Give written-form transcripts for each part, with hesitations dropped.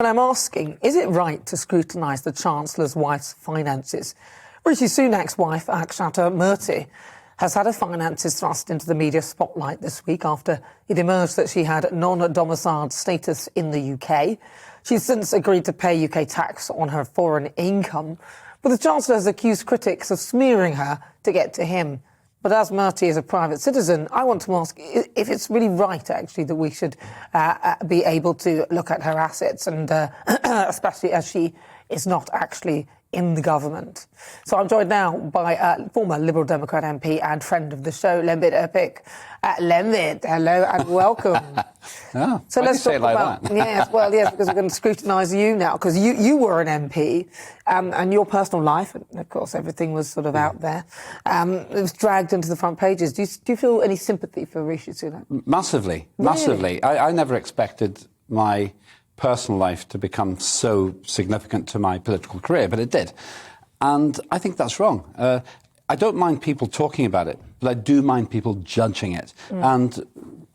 And I'm asking, is it right to scrutinise the Chancellor's wife's finances? Rishi Sunak's wife, Akshata Murthy, has had her finances thrust into the media spotlight this week after it emerged that she had non-domiciled status in the UK. She's since agreed to pay UK tax on her foreign income, but the Chancellor has accused critics of smearing her to get to him. But as Murthy is a private citizen, I want to ask if it's really right, actually, that we should be able to look at her assets, and especially as she is not actually in the government. So I'm joined now by former Liberal Democrat MP and friend of the show, Lembit Opik. Lembit, hello and welcome. So let's talk about that. Yes, because we're going to scrutinise you now, because you were an MP, and your personal life, and of course everything was sort of out there. It was dragged into the front pages. Do you feel any sympathy for Rishi Sunak? Massively. I never expected my personal life to become so significant to my political career, but it did. And I think that's wrong. I don't mind people talking about it, but I do mind people judging it. And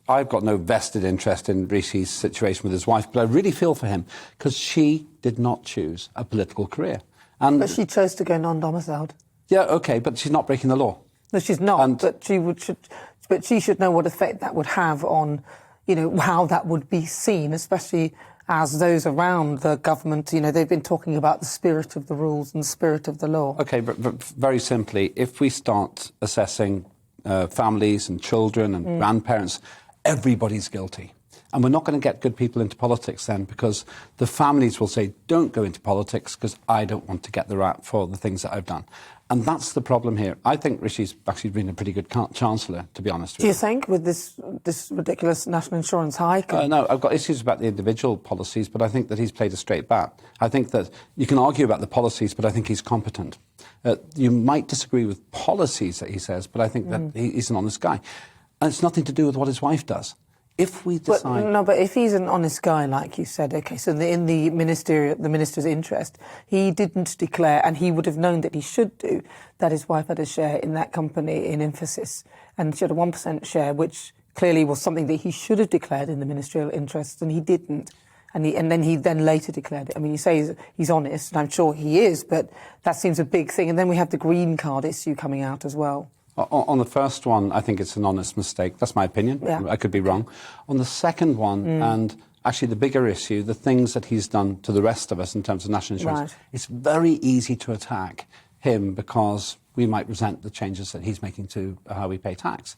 I've got no vested interest in Rishi's situation with his wife, but I really feel for him because she did not choose a political career. But she chose to go non-domiciled. Yeah, OK, but she's not breaking the law. No, she's not, but she should know what effect that would have on, how that would be seen, especially as those around the government, they've been talking about the spirit of the rules and the spirit of the law. OK, but very simply, if we start assessing families and children and grandparents, everybody's guilty. And we're not going to get good people into politics then, because the families will say, don't go into politics because I don't want to get the rap for the things that I've done. And that's the problem here. I think Rishi's actually been a pretty good Chancellor, to be honest with you. Do you think, with this ridiculous national insurance hike? No, I've got issues about the individual policies, but I think that he's played a straight bat. I think that you can argue about the policies, but I think he's competent. You might disagree with policies that he says, but I think that he's an honest guy. And it's nothing to do with what his wife does. If we decide... But if he's an honest guy, like you said, OK, so in the minister's interest, he didn't declare, and he would have known that he should do, that his wife had a share in that company in Emphasis, and she had a 1% share, which clearly was something that he should have declared in the ministerial interest, and he didn't. And then he later declared it. I mean, you say he's honest, and I'm sure he is, but that seems a big thing. And then we have the green card issue coming out as well. On the first one, I think it's an honest mistake. That's my opinion. Yeah. I could be wrong. On the second one, and actually the bigger issue, the things that he's done to the rest of us in terms of national insurance, it's very easy to attack him because we might resent the changes that he's making to how we pay tax.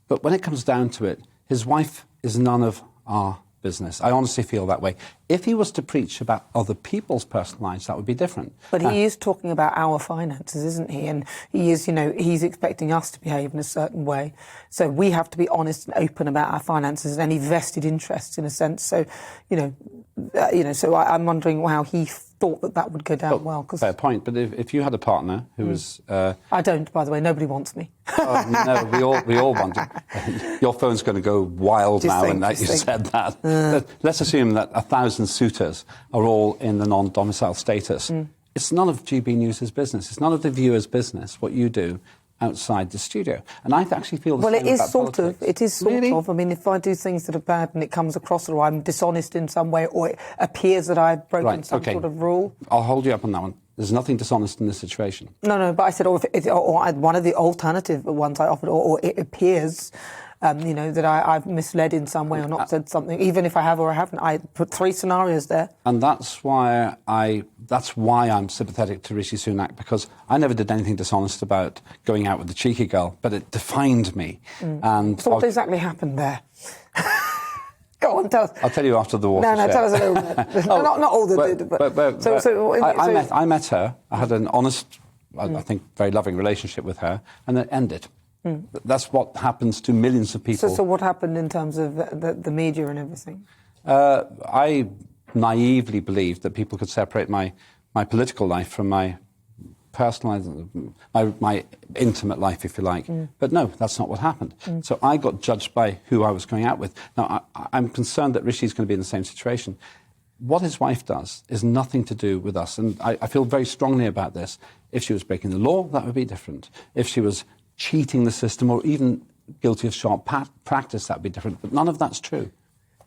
But when it comes down to it, his wife is none of our business. I honestly feel that way. If he was to preach about other people's personal lives, that would be different. But he is talking about our finances, isn't he? And he is, he's expecting us to behave in a certain way. So we have to be honest and open about our finances and any vested interests, in a sense. So, so I'm wondering how he thought that would go down well. Fair point. But if you had a partner who was... I don't, by the way. Nobody wants me. No, we all want it. Your phone's going to go wild now you said that. But let's assume that 1,000 suitors are all in the non-domicile status. It's none of GBNews' business. It's none of the viewer's business, what you do outside the studio. And I actually feel the same about politics. It is sort of. I mean, if I do things that are bad and it comes across, or I'm dishonest in some way, or it appears that I've broken some sort of rule. I'll hold you up on that one. There's nothing dishonest in this situation. No, but I said, or one of the alternative ones I offered, or it appears, that I've misled in some way or not said something, even if I have or I haven't. I put 3 scenarios there. And that's why I'm sympathetic to Rishi Sunak, because I never did anything dishonest about going out with the cheeky girl, but it defined me. And so what exactly happened there? Go on, tell us. I'll tell you after the water. No, tell us a little bit. Not all I met her. I had an honest, I think, very loving relationship with her, and it ended. That's what happens to millions of people. So what happened in terms of the media and everything? I naively believed that people could separate my political life from my personal life, my intimate life, if you like. But no, that's not what happened. So I got judged by who I was going out with. Now, I'm concerned that Rishi's going to be in the same situation. What his wife does is nothing to do with us. And I feel very strongly about this. If she was breaking the law, that would be different. If she was cheating the system or even guilty of sharp practice, that would be different. But none of that's true.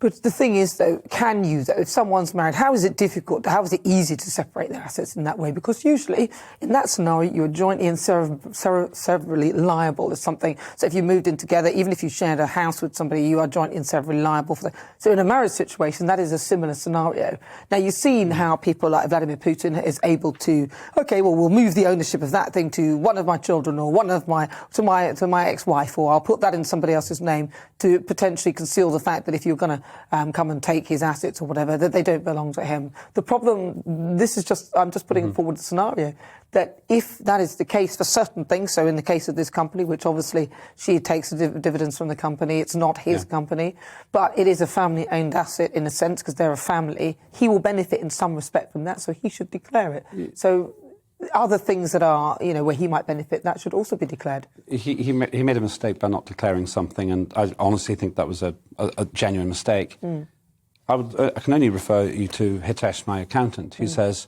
But the thing is, though, can you, though, if someone's married, how is it difficult, how is it easy to separate their assets in that way? Because usually, in that scenario, you're jointly and severally liable as something. So if you moved in together, even if you shared a house with somebody, you are jointly and severally liable for that. So in a marriage situation, that is a similar scenario. Now, you've seen how people like Vladimir Putin is able to, OK, well, we'll move the ownership of that thing to one of my children or to my ex-wife, or I'll put that in somebody else's name to potentially conceal the fact that if you're going to come and take his assets or whatever, that they don't belong to him. The problem, I'm just putting forward the scenario, that if that is the case for certain things, so in the case of this company, which obviously she takes the dividends from the company, it's not his company, but it is a family-owned asset in a sense because they're a family, he will benefit in some respect from that, so he should declare it. So other things that are, where he might benefit, that should also be declared. He made a mistake by not declaring something, and I honestly think that was a genuine mistake. I can only refer you to Hitesh, my accountant, who says,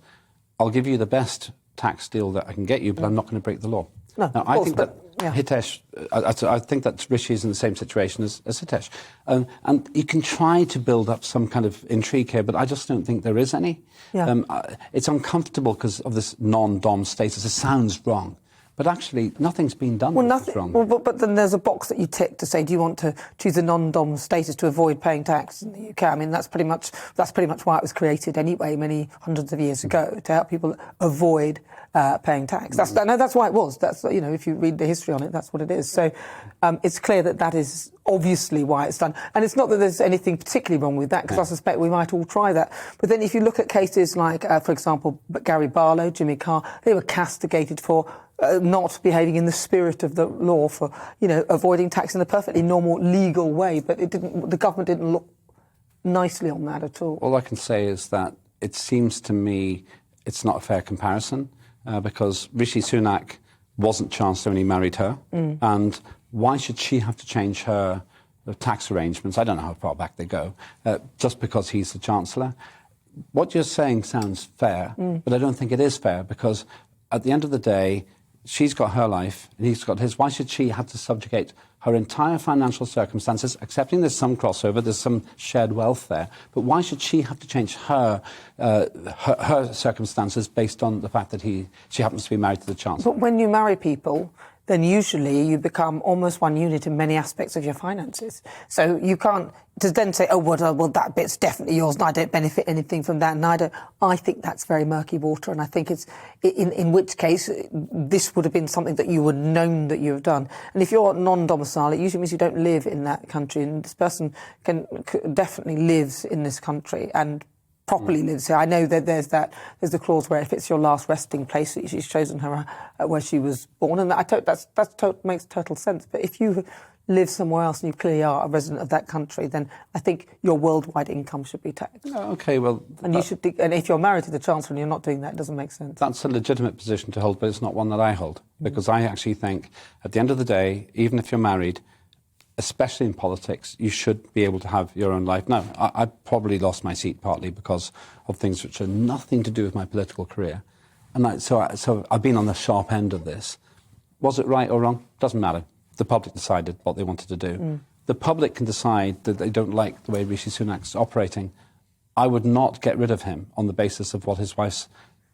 I'll give you the best tax deal that I can get you, but I'm not going to break the law. No, now, I think that Hitesh, I think that Rishi is in the same situation as Hitesh. And you can try to build up some kind of intrigue here, but I just don't think there is any. It's uncomfortable because of this non-dom status. It sounds wrong. But actually, nothing's been done that's wrong. Well, but then there's a box that you tick to say, do you want to choose a non-dom status to avoid paying tax in the UK? I mean, that's pretty much why it was created anyway, many hundreds of years ago, to help people avoid paying tax. That's why it was. That's, if you read the history on it, that's what it is. So it's clear that is obviously why it's done. And it's not that there's anything particularly wrong with that, because I suspect we might all try that. But then if you look at cases like, for example, Gary Barlow, Jimmy Carr, they were castigated for not behaving in the spirit of the law, for avoiding tax in a perfectly normal legal way, but the government didn't look nicely on that at all. All I can say is that it seems to me it's not a fair comparison, because Rishi Sunak wasn't Chancellor when he married her, and why should she have to change her tax arrangements? I don't know how far back they go, just because he's the Chancellor. What you're saying sounds fair, but I don't think it is fair, because at the end of the day, she's got her life, and he's got his. Why should she have to subjugate her entire financial circumstances, accepting there's some crossover, there's some shared wealth there, but why should she have to change her circumstances based on the fact that she happens to be married to the Chancellor? But when you marry people, then usually you become almost one unit in many aspects of your finances. So you can't then say, well, that bit's definitely yours and I don't benefit anything from that, neither. I think that's very murky water, and I think it's, in which case, this would have been something that you would have known that you have done. And if you're non-domicile, it usually means you don't live in that country, and this person definitely lives in this country and properly lives here. I know that there's the clause where if it's your last resting place, she's chosen her where she was born, and that makes total sense. But if you live somewhere else and you clearly are a resident of that country, then I think your worldwide income should be taxed. Okay, well, and and if you're married to the Chancellor and you're not doing that, it doesn't make sense. That's a legitimate position to hold, but it's not one that I hold, because I actually think at the end of the day, even if you're married, especially in politics, you should be able to have your own life. Now, I probably lost my seat partly because of things which are nothing to do with my political career. And so I've been on the sharp end of this. Was it right or wrong? Doesn't matter. The public decided what they wanted to do. The public can decide that they don't like the way Rishi Sunak's operating. I would not get rid of him on the basis of what his wife's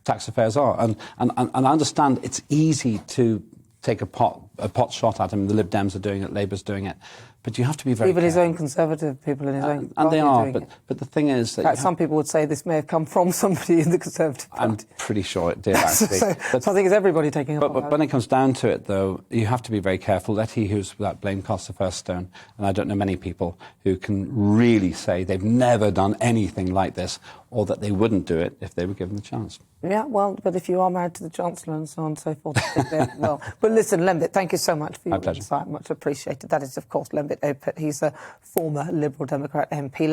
tax affairs are. And I understand it's easy to take a pot shot at him. The Lib Dems are doing it, Labour's doing it. But you have to be very Even careful. His own Conservative people in his own and they are, doing it. But the thing is that... In fact, some people would say this may have come from somebody in the Conservative Party. I'm pretty sure it did, actually. so I think it's everybody taking a pot. But when it comes down to it, though, you have to be very careful. Let he who's without blame cast the first stone. And I don't know many people who can really say they've never done anything like this, or that they wouldn't do it if they were given the chance. Yeah, well, but if you are married to the Chancellor and so on and so forth, I think they're well. But listen, Lembit, thank you so much for your insight. Much appreciated. That is, of course, Lembit Opik. He's a former Liberal Democrat MP.